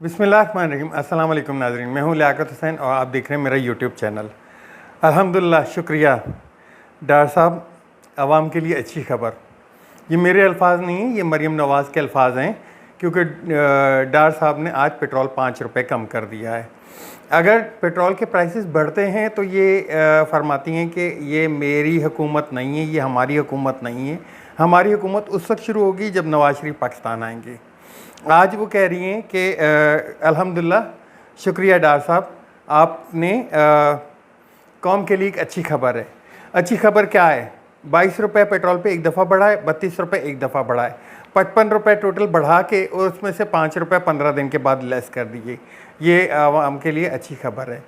बिस्मिल्लाहिर्रहमानिर्रहीम। अस्सलाम वालेकुम नाज़रीन, मैं हूँ लियाकत हुसैन और आप देख रहे हैं मेरा यूट्यूब चैनल। अल्हम्दुलिल्लाह, शुक्रिया डार साहब, आवाम के लिए अच्छी खबर। ये मेरे अल्फाज नहीं हैं, ये मरीम नवाज़ के अल्फाज हैं, क्योंकि डार साहब ने आज पेट्रोल 5 रुपये कम कर दिया है। अगर पेट्रोल के प्राइसेस बढ़ते हैं तो ये फरमाती हैं कि ये मेरी हुकूमत नहीं है, ये हमारी हुकूमत नहीं है। हमारी हुकूमत उस वक्त शुरू होगी जब नवाज शरीफ पाकिस्तान आएंगे। आज वो कह रही हैं कि अल्हम्दुलिल्लाह, शुक्रिया डार साहब, आपने कौम के लिए एक अच्छी खबर है। अच्छी खबर क्या है? 22 रुपये पेट्रोल पे एक दफ़ा बढ़ा है, 32 रुपये एक दफ़ा बढ़ा है, 55 रुपये टोटल बढ़ा के और उसमें से 5 रुपये 15 दिन के बाद लेस कर दीजिए। ये आवाम के लिए अच्छी खबर है।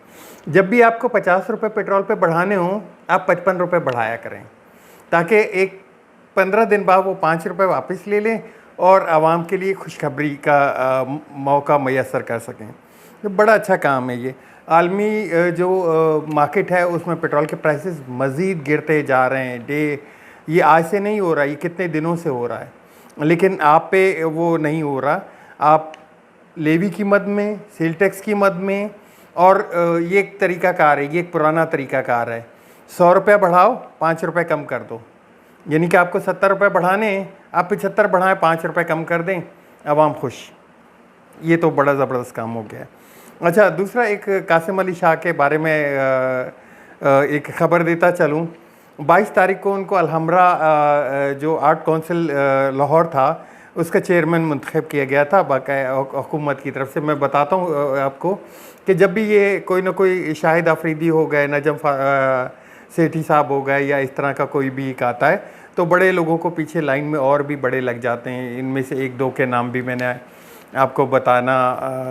जब भी आपको 50 रुपये पेट्रोल पे बढ़ाने हों, आप 55 रुपये बढ़ाया करें, ताकि एक 15 दिन बाद वो 5 रुपये वापस ले लें और आवाम के लिए खुशखबरी का मौका मैसर कर सकें। तो बड़ा अच्छा काम है ये। आलमी जो मार्केट है उसमें पेट्रोल के प्राइसेस मज़ीद गिरते जा रहे हैं। ये आज से नहीं हो रहा, ये कितने दिनों से हो रहा है, लेकिन आप पे वो नहीं हो रहा। आप लेवी की मद में, सेल टैक्स की मद में, और ये एक तरीक़ाकार है, ये एक पुराना तरीक़ाकार है। 100 रुपये बढ़ाओ, 5 रुपये कम कर दो, यानी कि आपको 70 रुपये बढ़ाने हैं, आप 75 बढ़ाएं, 5 रुपये कम कर दें, आवाम खुश। ये तो बड़ा ज़बरदस्त काम हो गया है। अच्छा, दूसरा एक कासिम अली शाह के बारे में एक ख़बर देता चलूँ। 22 तारीख को उनको अलहमरा जो आर्ट काउंसिल लाहौर था, उसका चेयरमैन मुंतखब किया गया था बाकायदा हुकूमत की तरफ से। मैं बताता हूँ आपको कि जब भी ये कोई ना कोई शाहिद आफरीदी हो गए, नजम सेठी साहब हो गए, या इस तरह का कोई भी एक आता है, तो बड़े लोगों को पीछे लाइन में और भी बड़े लग जाते हैं। इनमें से एक दो के नाम भी मैंने आपको बताना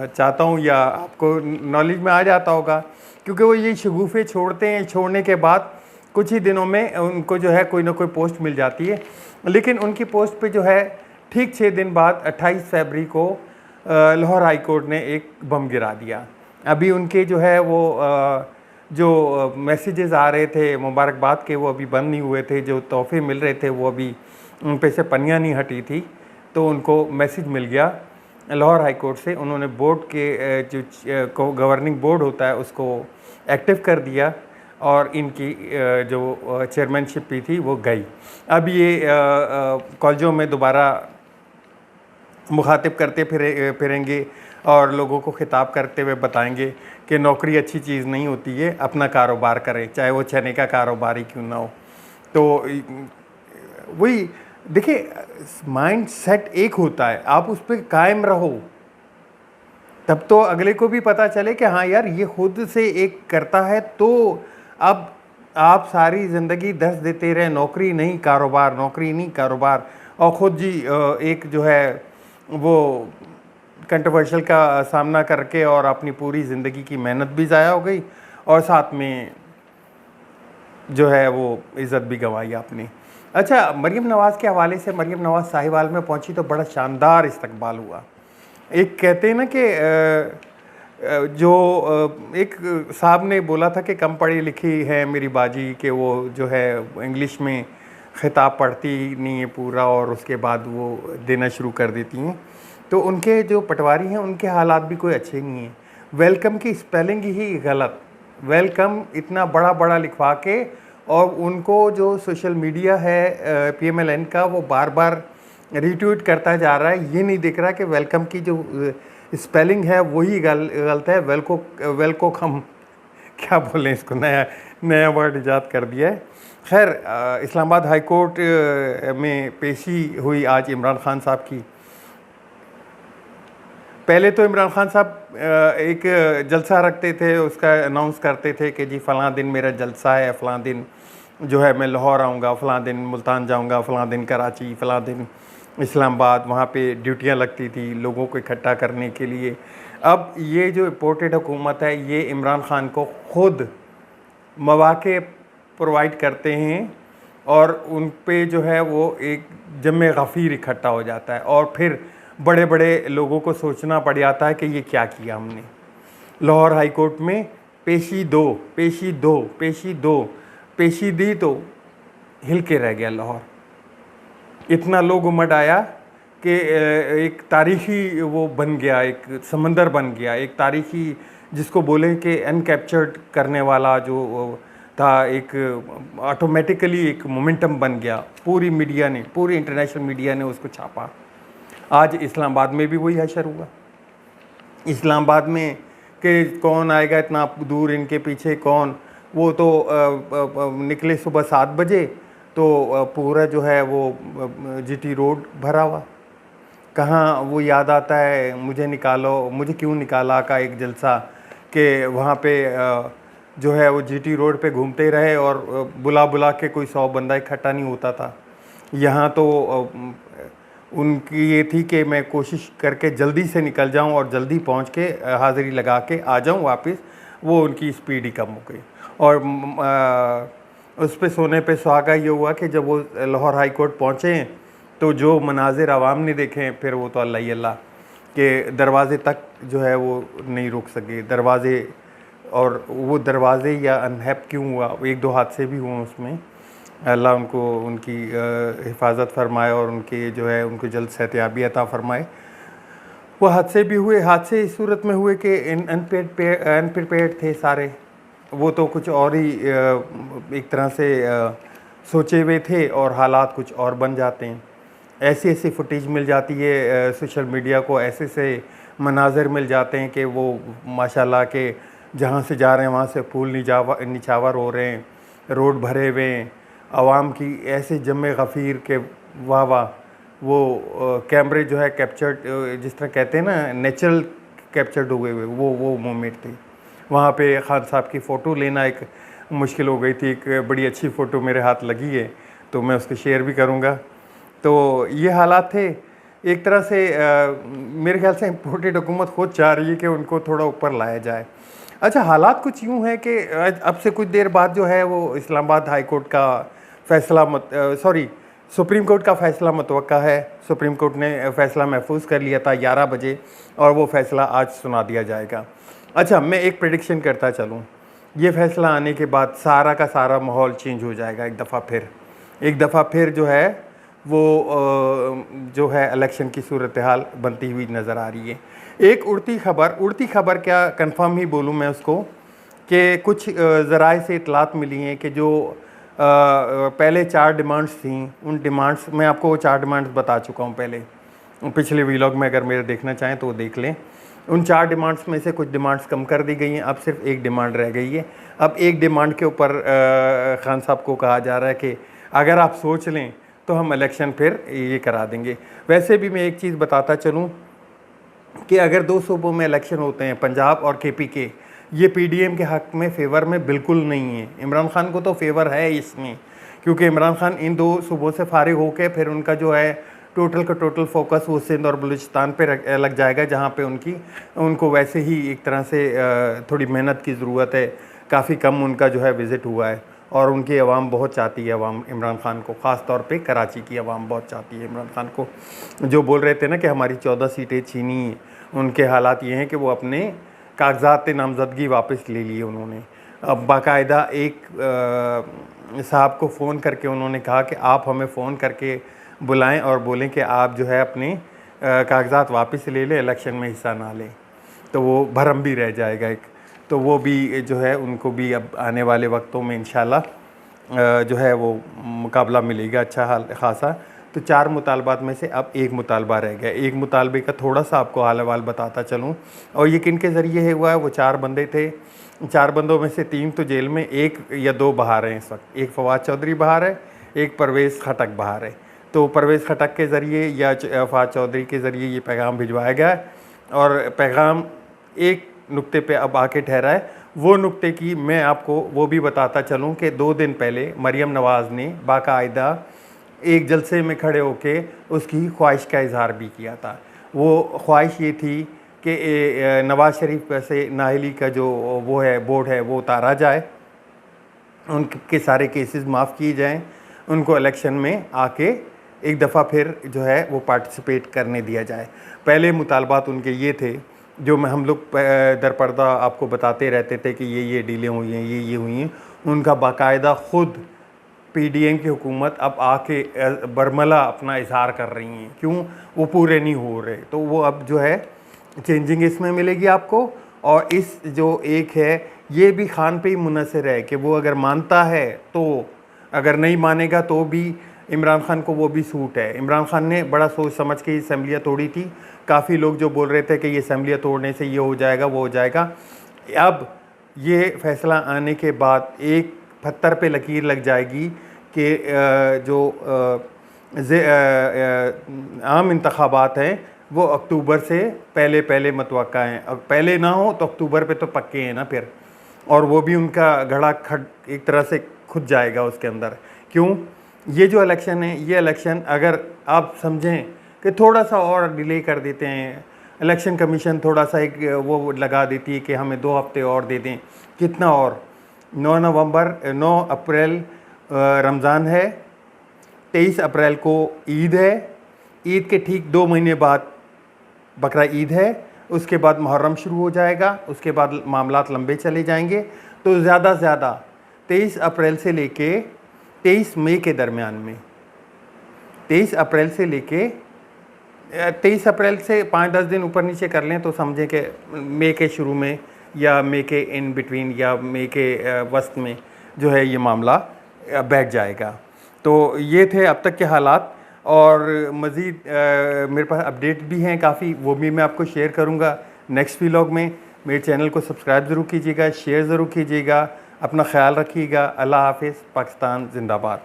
चाहता हूँ, या आपको नॉलेज में आ जाता होगा, क्योंकि वो ये शगुफ़े छोड़ते हैं। छोड़ने के बाद कुछ ही दिनों में उनको जो है कोई ना कोई पोस्ट मिल जाती है, लेकिन उनकी पोस्ट पे जो है ठीक 6 दिन बाद 28 फरवरी को लाहौर हाई कोर्ट ने एक बम गिरा दिया। अभी उनके जो है वो जो मैसेजेस आ रहे थे मुबारकबाद के, वो अभी बंद नहीं हुए थे। जो तोहफे मिल रहे थे वो अभी उन पे से पन्नियाँ नहीं हटी थी, तो उनको मैसेज मिल गया लाहौर हाई कोर्ट से। उन्होंने बोर्ड के जो गवर्निंग बोर्ड होता है उसको एक्टिव कर दिया, और इनकी जो चेयरमैनशिप भी थी वो गई। अब ये कॉलेजों में दोबारा मुखातिब करते फिरेंगे और लोगों को खिताब करते हुए बताएंगे कि नौकरी अच्छी चीज़ नहीं होती है, अपना कारोबार करें, चाहे वो चने का कारोबार ही क्यों ना हो। तो वही देखिए, माइंड सेट एक होता है, आप उस पर कायम रहो, तब तो अगले को भी पता चले कि हाँ यार, ये खुद से एक करता है। तो अब आप सारी ज़िंदगी दर्द देते रहे, नौकरी नहीं कारोबार, नौकरी नहीं कारोबार, और ख़ुद जी एक जो है वो कंट्रोवर्शियल का सामना करके और अपनी पूरी ज़िंदगी की मेहनत भी ज़ाया हो गई, और साथ में जो है वो इज़्ज़त भी गंवाई आपने। अच्छा, मरीम नवाज़ के हवाले से, मरीम नवाज़ साहिवाल में पहुंची तो बड़ा शानदार इस्तकबाल हुआ। एक कहते हैं ना कि जो एक साहब ने बोला था कि कम पढ़ी लिखी है मेरी बाजी, कि वो जो है इंग्लिश में ख़िताब पढ़ती नहीं है पूरा और उसके बाद वो देना शुरू कर देती हैं। तो उनके जो पटवारी हैं उनके हालात भी कोई अच्छे नहीं हैं। वेलकम की स्पेलिंग ही गलत, वेलकम इतना बड़ा बड़ा लिखवा के, और उनको जो सोशल मीडिया है PMLN का, वो बार बार रीट्वीट करता जा रहा है। ये नहीं दिख रहा कि वेलकम की जो स्पेलिंग है वही गलत है। वेलको हम क्या बोलें इसको, नया वर्ड ईजाद कर दिया है। खैर, इस्लामाबाद हाई कोर्ट में पेशी हुई आज इमरान खान साहब की। पहले तो इमरान खान साहब एक जलसा रखते थे, उसका अनाउंस करते थे कि जी फ़लाँ दिन मेरा जलसा है, फ़लाँ दिन जो है मैं लाहौर आऊँगा, फ़लाँ दिन मुल्तान जाऊँगा, फ़लाँ दिन कराची, फ़लाँ दिन इस्लामाबाद। वहाँ पे ड्यूटियाँ लगती थी लोगों को इकट्ठा करने के लिए। अब ये जो इम्पोर्टेड हुकूमत है, ये इमरान खान को ख़ुद मौक़े प्रोवाइड करते हैं, और उन पे जो है वो एक जमे गफ़ीर इकट्ठा हो जाता है, और फिर बड़े बड़े लोगों को सोचना पड़ जाता है कि ये क्या किया हमने। लाहौर हाई कोर्ट में पेशी दी तो हिल के रह गया लाहौर। इतना लोग उमड़ आया कि एक तारीखी वो बन गया, एक समंदर बन गया, एक तारीखी जिसको बोले कि अनकैप्चर्ड करने वाला जो था, एक ऑटोमेटिकली एक मोमेंटम बन गया। पूरी मीडिया ने, पूरी इंटरनेशनल मीडिया ने उसको छापा। आज इस्लामाबाद में भी वही हशर हुआ। इस्लामाबाद में कि कौन आएगा इतना दूर, इनके पीछे कौन, वो तो निकले सुबह 7 बजे तो पूरा जो है वो जीटी रोड भरा हुआ। कहाँ वो याद आता है, मुझे निकालो, मुझे क्यों निकाला का एक जलसा, कि वहाँ पे जो है वो जीटी रोड पे घूमते रहे और बुला बुला के कोई 100 बंदा इकट्ठा नहीं होता था। यहाँ तो उनकी ये थी कि मैं कोशिश करके जल्दी से निकल जाऊँ और जल्दी पहुँच के हाज़िरी लगा के आ जाऊँ वापस। वो उनकी स्पीड ही कम हो गई। और उस पे सोने पे सुहागा ये हुआ कि जब वो लाहौर हाई कोर्ट पहुँचे तो जो मनाजिर आवाम ने देखे, फिर वो तो अल्लाह ही अल्लाह के दरवाज़े तक जो है वो नहीं रुक सके दरवाज़े। और वो दरवाज़े या अनहैप क्यों हुआ, एक दो हादसे भी हुए उसमें, अल्लाह उनको उनकी हिफाजत फरमाए और उनके जो है उनको जल्द सेहतियाबी अता फरमाए। वो हादसे भी हुए। हादसे इस सूरत में हुए कि अनप्रिपेयर्ड थे सारे, वो तो कुछ और ही एक तरह से सोचे हुए थे और हालात कुछ और बन जाते हैं। ऐसी ऐसी फुटेज मिल जाती है सोशल मीडिया को, ऐसे से मनाज़र मिल जाते हैं कि वो माशाल्लाह के जहाँ से जा रहे हैं वहाँ से फूल निछावर हो रहे हैं, रोड भरे हुए हैं, आवाम की ऐसे जमे गफ़ीर के वाह वाह। वो कैमरे जो है कैप्चर्ड, जिस तरह कहते हैं ना नेचुरल कैप्चर्ड हुए हुए, वो मोमेंट थे। वहाँ पे खान साहब की फ़ोटो लेना एक मुश्किल हो गई थी। एक बड़ी अच्छी फ़ोटो मेरे हाथ लगी है तो मैं उसको शेयर भी करूँगा। तो ये हालात थे एक तरह से। मेरे ख्याल से इम्पोर्टेड हुकूमत खुद चाह रही है कि उनको थोड़ा ऊपर लाया जाए। अच्छा, हालात कुछ यूँ है कि अब से कुछ देर बाद जो है वो इस्लामाबाद हाई कोर्ट का फ़ैसला सुप्रीम कोर्ट का फ़ैसला मुतवक्का है। सुप्रीम कोर्ट ने फ़ैसला महफूज कर लिया था 11 बजे और वो फ़ैसला आज सुना दिया जाएगा। अच्छा, मैं एक प्रेडिक्शन करता चलूँ, ये फ़ैसला आने के बाद सारा का सारा माहौल चेंज हो जाएगा एक दफ़ा फिर जो है वो जो है इलेक्शन की सूरत हाल बनती हुई नज़र आ रही है। एक उड़ती खबर क्या कंफर्म ही बोलूँ मैं उसको, कि कुछ ज़राए से इतलात मिली हैं कि जो पहले 4 डिमांड्स थीं, उन डिमांड्स मैं आपको वो 4 डिमांड्स बता चुका हूँ पहले पिछले व्लॉग में, अगर मेरे देखना चाहें तो वो देख लें। उन 4 डिमांड्स में से कुछ डिमांड्स कम कर दी गई हैं, अब सिर्फ एक डिमांड रह गई है। अब एक डिमांड के ऊपर खान साहब को कहा जा रहा है कि अगर आप सोच लें तो हम इलेक्शन फिर ये करा देंगे। वैसे भी मैं एक चीज़ बताता चलूँ कि अगर 2 सूबों में इलेक्शन होते हैं, पंजाब और केपी के, ये पीडीएम के हक़ में फेवर में बिल्कुल नहीं है। इमरान खान को तो फेवर है इसमें, क्योंकि इमरान खान इन 2 सूबों से फारिग होकर फिर उनका जो है टोटल का टोटल फोकस वो सिंध और बलूचिस्तान पे लग जाएगा, जहाँ पे उनको वैसे ही एक तरह से थोड़ी मेहनत की ज़रूरत है। काफ़ी कम उनका जो है विज़िट हुआ है और उनकी आवाम बहुत चाहती है अवाम इमरान खान को, ख़ास तौर पे कराची की आवाम बहुत चाहती है इमरान खान को। जो बोल रहे थे ना कि हमारी 14 सीटें छीनी, उनके हालात ये हैं कि वो अपने कागजात नामज़दगी वापस ले लिए उन्होंने। अब बाकायदा एक साहब को फ़ोन करके उन्होंने कहा कि आप हमें फ़ोन करके बुलाएं और बोलें कि आप जो है अपने कागजात वापस ले लें, इलेक्शन में हिस्सा ना लें, तो वो भरम भी रह जाएगा एक। तो वो भी जो है उनको भी अब आने वाले वक्तों में इंशाल्लाह जो है वो मुकाबला मिलेगा अच्छा हाल खासा। तो 4 मुतालबात में से अब एक मुतालबा रह गया। एक मुतालबे का थोड़ा सा आपको हाल अहवाल बताता चलूँ, और ये किन के ज़रिए है हुआ है। वो 4 बंदे थे, 4 बंदों में से 3 तो जेल में, 1 या 2 बाहर हैं इस वक्त। एक फवाद चौधरी बाहर है, एक परवेज़ खटक बाहर है। तो परवेज़ खटक के ज़रिए या फवाद चौधरी के ज़रिए ये पैगाम भिजवाया गया है, और पैगाम एक नुक्ते पे अब आके ठहरा है। वो नुक्ते की मैं आपको वो भी बताता चलूँ कि 2 दिन पहले मरियम नवाज़ ने बाकायदा एक जलसे में खड़े होके उसकी ख्वाहिश का इजहार भी किया था। वो ख्वाहिश ये थी कि नवाज़ शरीफ से नाहली का जो वो है बोर्ड है वो उतारा जाए, उनके सारे केसेस माफ़ किए जाएं, उनको इलेक्शन में आके एक दफ़ा फिर जो है वो पार्टिसिपेट करने दिया जाए। पहले मुतालबात उनके ये थे जो हम लोग दरपर्दा आपको बताते रहते थे कि ये डीलें हुई हैं, ये हुई हैं। उनका बाकायदा ख़ुद पीडीएम की हुकूमत अब आके बरमला अपना इजहार कर रही हैं, क्यों वो पूरे नहीं हो रहे। तो वो अब जो है चेंजिंग इसमें मिलेगी आपको। और इस जो एक है ये भी खान पे ही मुनहसर है कि वो अगर मानता है तो, अगर नहीं मानेगा तो भी इमरान खान को वो भी सूट है। इमरान खान ने बड़ा सोच समझ के असम्बलियाँ तोड़ी थी। काफ़ी लोग जो बोल रहे थे कि ये असम्बलियाँ तोड़ने से ये हो जाएगा वो हो जाएगा, अब ये फैसला आने के बाद एक पत्थर पे लकीर लग जाएगी कि जो आम इंतखाबात हैं वो अक्टूबर से पहले मतवक्का हैं। अब पहले ना हो तो अक्टूबर पे तो पक्के हैं ना फिर, और वो भी उनका घड़ा खट एक तरह से खुद जाएगा उसके अंदर। क्यों? ये जो इलेक्शन है, ये इलेक्शन अगर आप समझें कि थोड़ा सा और डिले कर देते हैं, इलेक्शन कमीशन थोड़ा सा एक वो लगा देती है कि हमें 2 हफ्ते और दे दें, कितना और 9 अप्रैल रमज़ान है, 23 अप्रैल को ईद है, ईद के ठीक 2 महीने बाद बकरा ईद है, उसके बाद मुहर्रम शुरू हो जाएगा, उसके बाद मामलात लंबे चले जाएंगे। तो ज़्यादा से ज़्यादा 23 अप्रैल से लेके 23 मई के दरमियान में, 23 अप्रैल से लेके 23 अप्रैल से 5-10 दिन ऊपर नीचे कर लें तो समझें कि मई के शुरू में या मई के इन बिटवीन या मई के वस्त में जो है ये मामला बैठ जाएगा। तो ये थे अब तक के हालात, और मज़ीद मेरे पास अपडेट भी हैं काफ़ी, वो भी मैं आपको शेयर करूँगा नेक्स्ट व्लॉग में। मेरे चैनल को सब्सक्राइब ज़रूर कीजिएगा, शेयर ज़रूर कीजिएगा, अपना ख्याल रखिएगा। अल्लाह हाफ़िज़। पाकिस्तान ज़िंदाबाद।